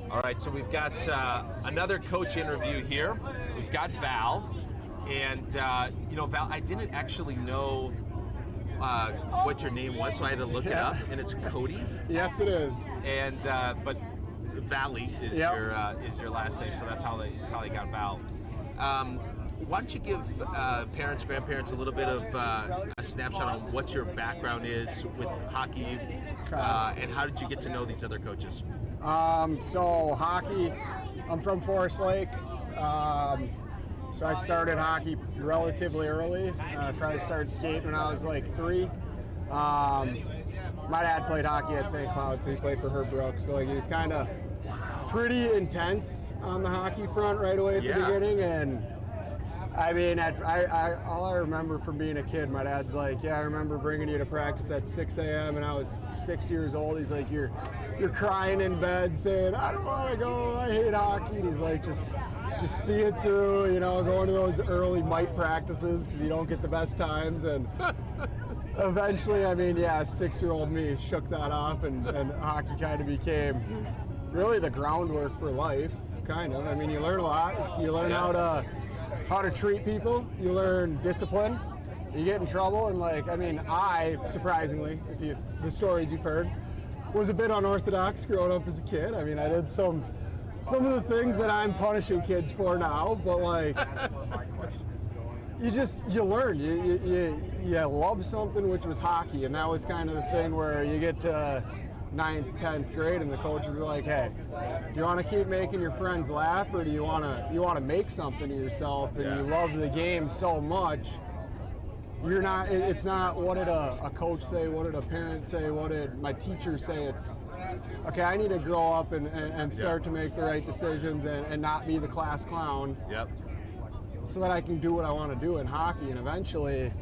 All right, so we've got another coach interview here. We've got Val, and Val, I didn't actually know what your name was, so I had to look it up, and it's Cody. Yes, it is. And but Valley is your last name, so that's how they got Val. Why don't you give parents, grandparents a little bit of a snapshot on what your background is with hockey, and how did you get to know these other coaches? So hockey, I'm from Forest Lake. So I started hockey relatively early. Probably started skating when I was like 3. My dad played hockey at St. Cloud, so he played for Herb Brooks. So he was kind of pretty intense on the hockey front right away at the beginning. And I mean, all I remember from being a kid, my dad's like, I remember bringing you to practice at 6 a.m. and I was 6 years old. He's like, you're crying in bed saying, I don't want to go, I hate hockey. And he's like, just see it through, going to those early mite practices because you don't get the best times. And eventually, 6-year-old me shook that off, and hockey kind of became really the groundwork for life, kind of. I mean, you learn a lot. You learn how to treat people. You learn discipline. You get in trouble, and I surprisingly, the stories you've heard, was a bit unorthodox growing up as a kid. I mean, I did some of the things that I'm punishing kids for now, but you learn. You love something, which was hockey, and that was kind of the thing where you get to 9th, 10th grade, and the coaches are like, "Hey, do you want to keep making your friends laugh, or do you want to make something of yourself?" And you love the game so much. You're not. It's not what did a coach say? What did a parent say? What did my teacher say? It's okay. I need to grow up and start to make the right decisions and not be the class clown. So that I can do what I want to do in hockey, and eventually,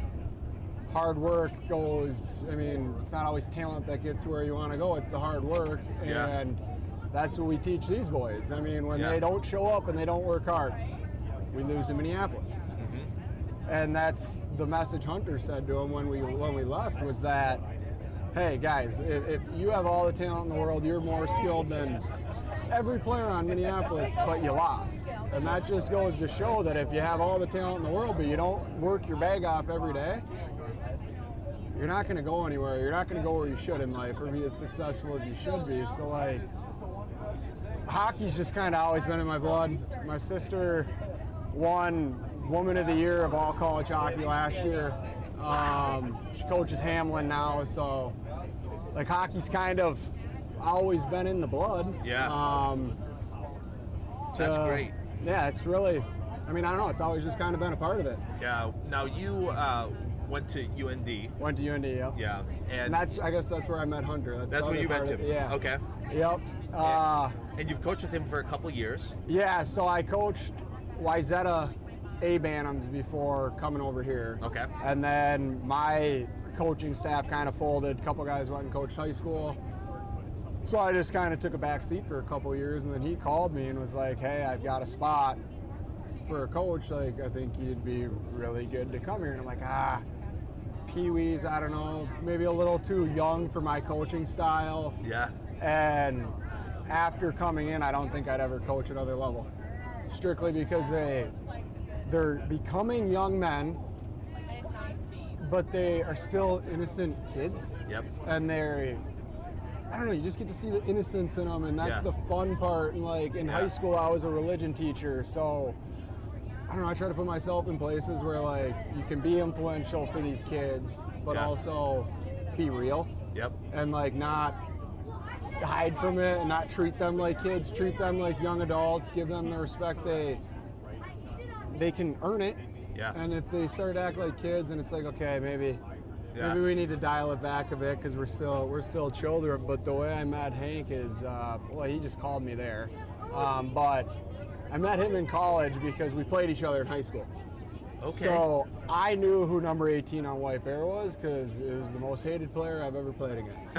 hard work goes. I mean, it's not always talent that gets where you want to go. It's the hard work, and that's what we teach these boys. I mean, when they don't show up and they don't work hard, we lose to Minneapolis. And that's the message Hunter said to him when we left, was that, hey guys, if you have all the talent in the world, you're more skilled than every player on Minneapolis, but you lost. And that just goes to show that if you have all the talent in the world, but you don't work your bag off every day, you're not going to go anywhere. You're not going to go where you should in life or be as successful as you should be. So hockey's just kind of always been in my blood. My sister won Woman of the Year of all college hockey last year. She coaches Hamlin now, so hockey's kind of always been in the blood. That's great. Yeah, it's really, I don't know, it's always just kind of been a part of it. Yeah. Now you went to UND. Went to UND, yep. Yeah. And I guess that's where I met Hunter. That's where you met him? Yeah. Okay. Yep. And you've coached with him for a couple years? Yeah, so I coached Wayzata A-Bantams before coming over here. Okay. And then my coaching staff kind of folded. A couple guys went and coached high school. So I just kind of took a back seat for a couple years, and then he called me and was like, hey, I've got a spot for a coach. I think you'd be really good to come here. And I'm like, Pee-wees, I don't know, maybe a little too young for my coaching style. Yeah. And after coming in, I don't think I'd ever coach another level. Strictly because they're becoming young men, but they are still innocent kids. Yep. And I don't know, you just get to see the innocence in them, and that's the fun part. And in high school, I was a religion teacher, so I don't know, I try to put myself in places where you can be influential for these kids, but also be real. Yep. And not hide from it and not treat them like kids, treat them like young adults, give them the respect they can earn it. Yeah. And if they start to act like kids, and it's okay, maybe we need to dial it back a bit because we're still children. But the way I met Hank is, he just called me there. But I met him in college because we played each other in high school. Okay. So I knew who number 18 on White Bear was because it was the most hated player I've ever played against.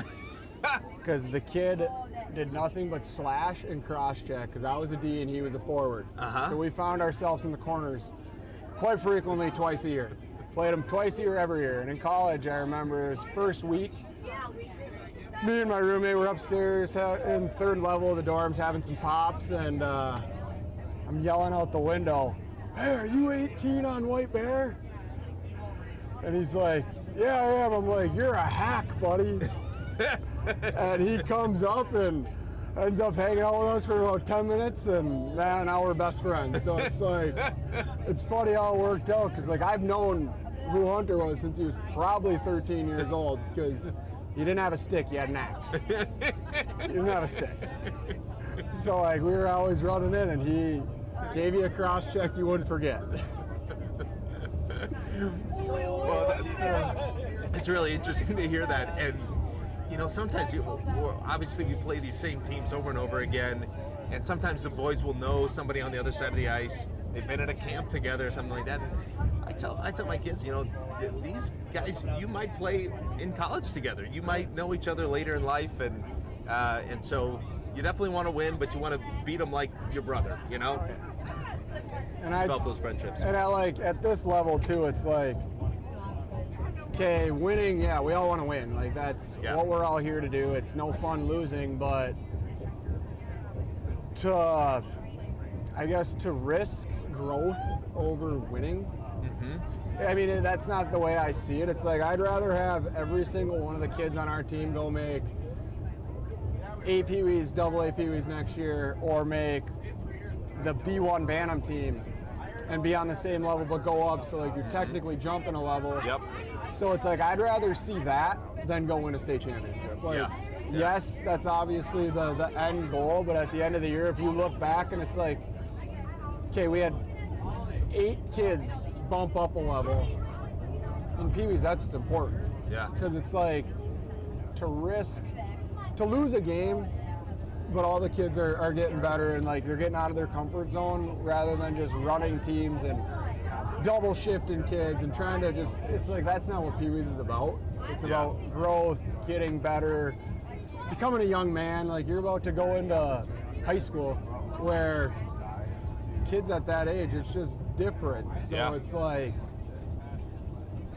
Because the kid did nothing but slash and cross check because I was a D and he was a forward. So we found ourselves in the corners quite frequently twice a year. Played him twice a year every year. And in college, I remember his first week, me and my roommate were upstairs in the third level of the dorms having some pops, and I'm yelling out the window, "Hey, are you 18 on White Bear?" And he's like, "Yeah, I am." I'm like, "You're a hack, buddy." And he comes up and ends up hanging out with us for about 10 minutes, and now we're best friends. So it's like, it's funny how it worked out, because like I've known who Hunter was since he was probably 13 years old, because he didn't have a stick, he had an axe. He didn't have a stick. So like we were always running in, and he gave you a cross check you wouldn't forget. Well, it's really interesting to hear that. And you know, sometimes obviously we play these same teams over and over again, and sometimes the boys will know somebody on the other side of the ice. They've been at a camp together or something like that. I tell my kids, you know, these guys, you might play in college together. You might know each other later in life, and so you definitely want to win, but you want to beat them like your brother, you know. And I develop those friendships. And I like at this level too. It's like, okay, winning. Yeah, we all want to win. Like that's what we're all here to do. It's no fun losing, but to, I guess, to risk growth over winning. Mm-hmm. I mean, that's not the way I see it. It's like I'd rather have every single one of the kids on our team go make A Pee-wees, double A Pee-wees next year, or make the B1 Bantam team and be on the same level but go up, so like you're technically jumping a level. Yep. So it's like I'd rather see that than go win a state championship. Like, yes, that's obviously the end goal, but at the end of the year, if you look back and it's like, okay, we had 8 kids bump up a level. In Pee-wees, that's what's important. Yeah. Because it's like to lose a game, but all the kids are getting better and like they're getting out of their comfort zone rather than just running teams and double shifting kids and trying to just, it's like that's not what Pee-wees is about. It's about growth, getting better, becoming a young man. Like you're about to go into high school where kids at that age, it's just different. So it's like,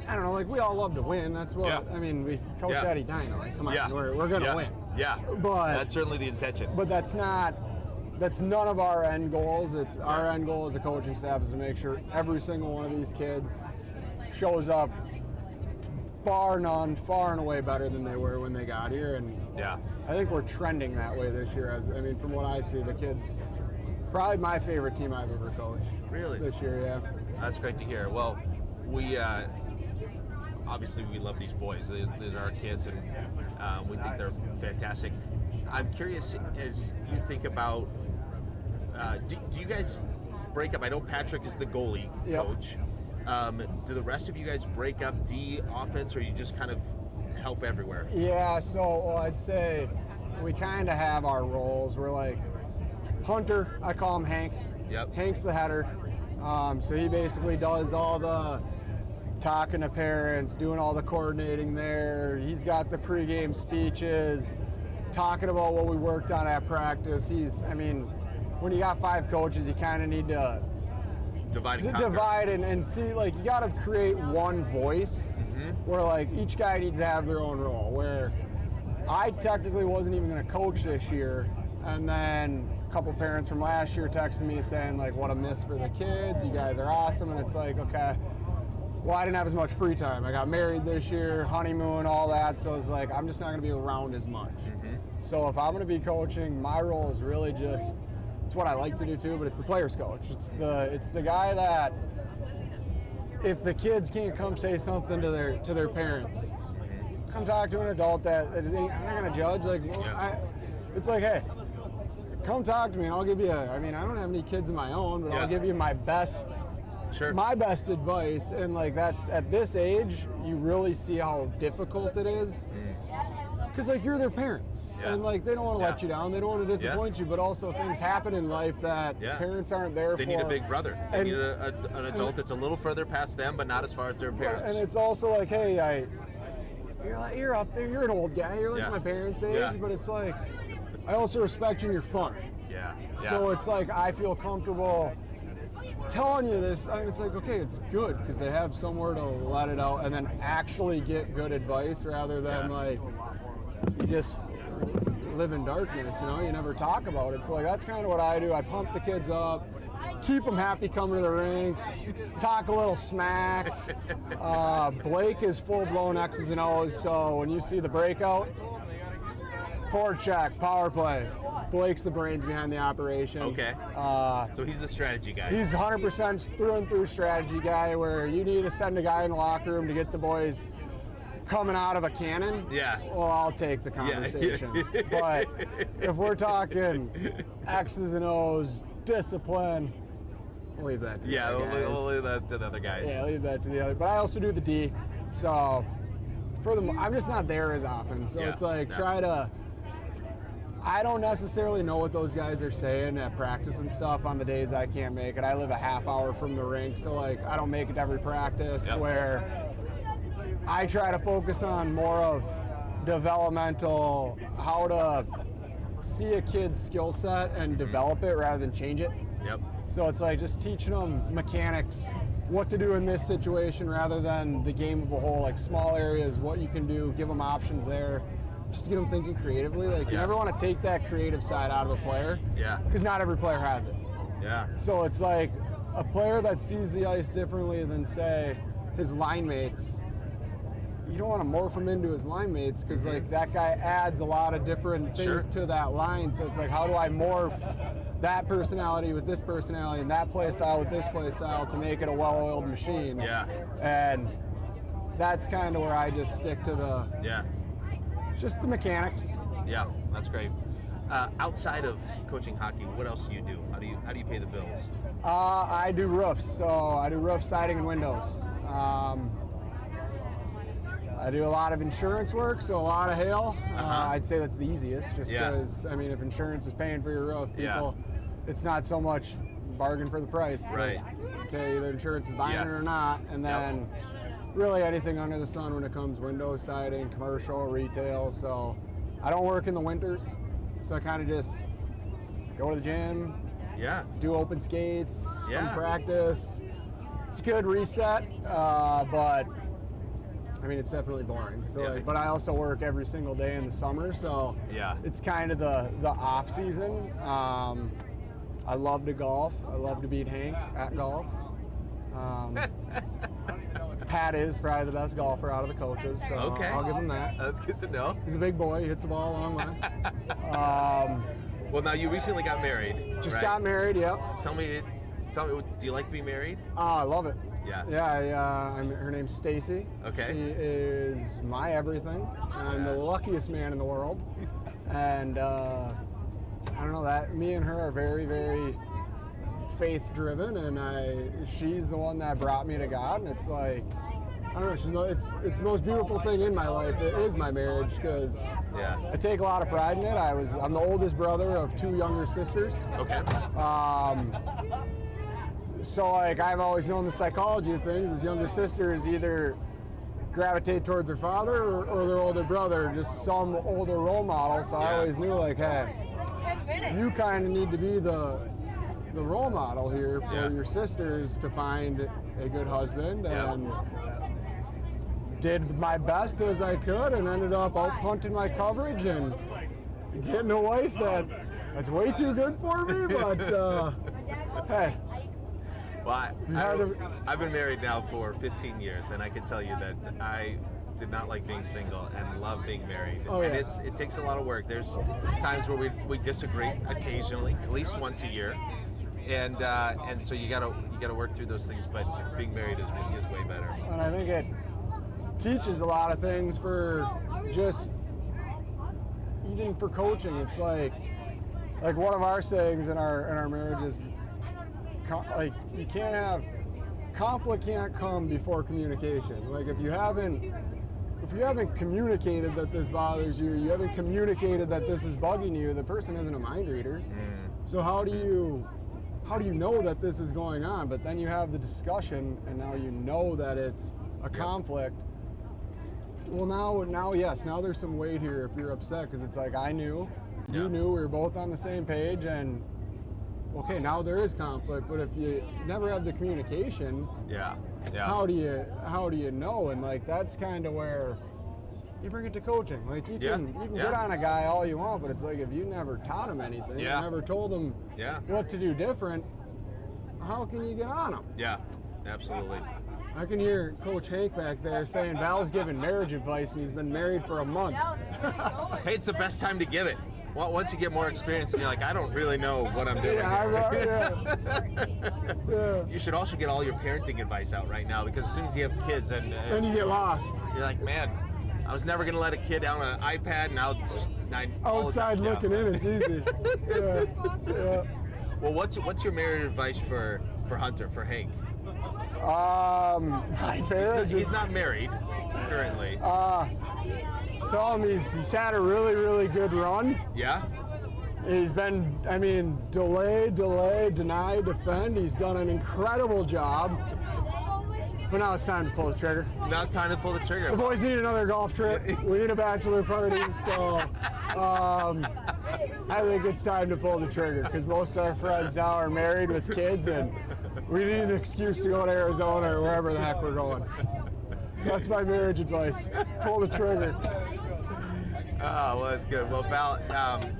I don't know, like we all love to win. That's what, I mean, we coach Eddie Dino, like come on, we're going to win. Yeah, but that's certainly the intention. But that's none of our end goals. It's our end goal as a coaching staff is to make sure every single one of these kids shows up bar none, far and away better than they were when they got here. And I think we're trending that way this year. I mean, from what I see, the kids, probably my favorite team I've ever coached. Really? This year, That's great to hear. Well, we obviously we love these boys. These are our kids, and we think they're fantastic. I'm curious, as you think about, do you guys break up? I know Patrick is the goalie coach. Do the rest of you guys break up D offense, or you just kind of help everywhere? Yeah, so I'd say we kind of have our roles. We're like Hunter, I call him Hank. Yep. Hank's the header. So he basically does all the talking to parents, doing all the coordinating there. He's got the pregame speeches, talking about what we worked on at practice. I mean, when you got 5 coaches, you kind of need to divide and see, like, you got to create one voice where, like, each guy needs to have their own role. Where I technically wasn't even going to coach this year, and then a couple parents from last year texted me saying, like, what a miss for the kids. You guys are awesome. And it's like, okay, well, I didn't have as much free time. I got married this year, honeymoon, all that. So it's like, I'm just not going to be around as much. So if I'm going to be coaching, my role is really just, it's what I like to do too, but it's the players coach. It's the guy that if the kids can't come say something to their parents, come talk to an adult that I'm not going to judge. Like, it's like, hey, come talk to me and I'll give you I mean, I don't have any kids of my own, but I'll give you my best advice. And like, that's at this age, you really see how difficult it is. Because like you're their parents, and like they don't want to let you down, they don't want to disappoint you, but also things happen in life that parents aren't there for. They need a big brother. They need an adult that's a little further past them, but not as far as their parents. And it's also like, hey, you're up there, you're an old guy, you're like my parents' age, but it's like, I also respect you and you're fun. So it's like, I feel comfortable telling you this. I mean, it's like, okay, it's good because they have somewhere to let it out and then actually get good advice rather than like, you just live in darkness, you know, you never talk about it. So like that's kind of what I do. I pump the kids up, keep them happy coming to the rink, talk a little smack. Blake is full-blown X's and O's, so when you see the breakout, forecheck, power play, Blake's the brains behind the operation. Okay. So he's the strategy guy. He's 100% through and through strategy guy, where you need to send a guy in the locker room to get the boys coming out of a cannon. Yeah. Well, I'll take the conversation. Yeah. But if we're talking X's and O's, discipline, we'll leave that to the other guys. We'll leave that to the other guys. Yeah, leave that to the other. But I also do the D. So I'm just not there as often. So it's like try to. I don't necessarily know what those guys are saying at practice and stuff on the days I can't make it. I live a half hour from the rink, so like I don't make it to every practice. Where I try to focus on more of developmental, how to see a kid's skill set and develop it rather than change it. Yep. So it's like just teaching them mechanics, what to do in this situation rather than the game of a whole, like small areas, what you can do, give them options there. Just to get them thinking creatively. Like you never want to take that creative side out of a player. Yeah. Because not every player has it. Yeah. So it's like a player that sees the ice differently than, say, his line mates. You don't want to morph him into his line mates because like that guy adds a lot of different things to that line. So it's like, how do I morph that personality with this personality and that play style with this play style to make it a well-oiled machine? Yeah. And that's kind of where I just stick to the just the mechanics. Yeah, that's great. Outside of coaching hockey, what else do you do? How do you pay the bills? I do roofs, so I do roof siding and windows. I do a lot of insurance work, so a lot of hail. I'd say that's the easiest, just because I mean, if insurance is paying for your roof, people, it's not so much bargain for the price. It's like, okay, either insurance is buying it or not, and then. Really anything under the sun when it comes window siding, commercial, retail. So I don't work in the winters, so I kind of just go to the gym, do open skates, come practice. It's a good reset, but I mean it's definitely boring. So, but I also work every single day in the summer, so it's kind of the off season. I love to golf. I love to beat Hank at golf. Pat is probably the best golfer out of the coaches, so I'll give him that. That's good to know. He's a big boy. He hits the ball a long way. Well, now you recently got married. Just got married, yep. Tell me, do you like being married? I love it. Yeah. Yeah, her name's Stacy. Okay. She is my everything. I'm the luckiest man in the world. And I don't know, that me and her are very, very faith driven, and she's the one that brought me to God, and it's like I don't know, it's the most beautiful thing in my life. It is my marriage because I take a lot of pride in it. I'm the oldest brother of two younger sisters. Okay. So like I've always known the psychology of things. As younger sisters either gravitate towards their father or their older brother, just some older role model. So I always knew like, hey, you kind of need to be the role model here for your sisters to find a good husband, and did my best as I could and ended up out punting my coverage and getting a wife that's way too good for me, but hey. Well, I've been married now for 15 years, and I can tell you that I did not like being single and love being married. And it takes a lot of work. There's times where we disagree occasionally, at least once a year. And so you gotta work through those things, but being married is way better. And I think it teaches a lot of things for just even for coaching. It's like one of our sayings in our marriage is like you can't have conflict can't come before communication. Like if you haven't communicated that this bothers you, you haven't communicated that this is bugging you, the person isn't a mind reader. So how do you know that this is going on? But then you have the discussion, and now you know that it's a conflict. Well, now there's some weight here if you're upset, because it's like I knew, you knew, we were both on the same page, and okay, now there is conflict. But if you never have the communication, how do you know? And like that's kind of where you bring it to coaching. Like you Yeah, can yeah. get on a guy all you want, but it's like if you never taught him anything, Yeah. you never told him Yeah. what to do different, how can you get on him? Yeah, absolutely. I can hear Coach Hank back there saying Val's giving marriage advice and he's been married for a month. Hey, it's the best time to give it. Well, once you get more experience and you're like, I don't really know what I'm doing here. You should also get all your parenting advice out right now, because as soon as you have kids and Then you get lost. you're like, man, I was never going to let a kid on an iPad, and now it's just Outside looking in, it's easy. Yeah. Well, what's your marriage advice for Hunter, for Hank? He's not married currently. Tell him he's had a really, really good run. Yeah? He's been, delay, deny, defend. He's done an incredible job. But now it's time to pull the trigger. Now it's time to pull the trigger. The boys need another golf trip. We need a bachelor party. So I think it's time to pull the trigger, because most of our friends now are married with kids, and we need an excuse to go to Arizona or wherever the heck we're going. So that's my marriage advice. Pull the trigger. Oh, well, that's good. Well, Val,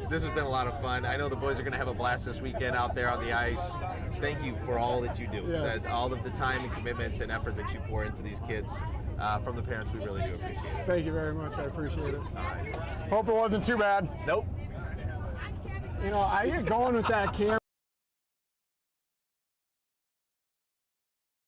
this has been a lot of fun. I know the boys are going to have a blast this weekend out there on the ice. Thank you for all that you do. Yes. All of the time and commitment and effort that you pour into these kids. From the parents, we really do appreciate it. Thank you very much. I appreciate it. All right. Hope it wasn't too bad. Nope. I get going with that camera.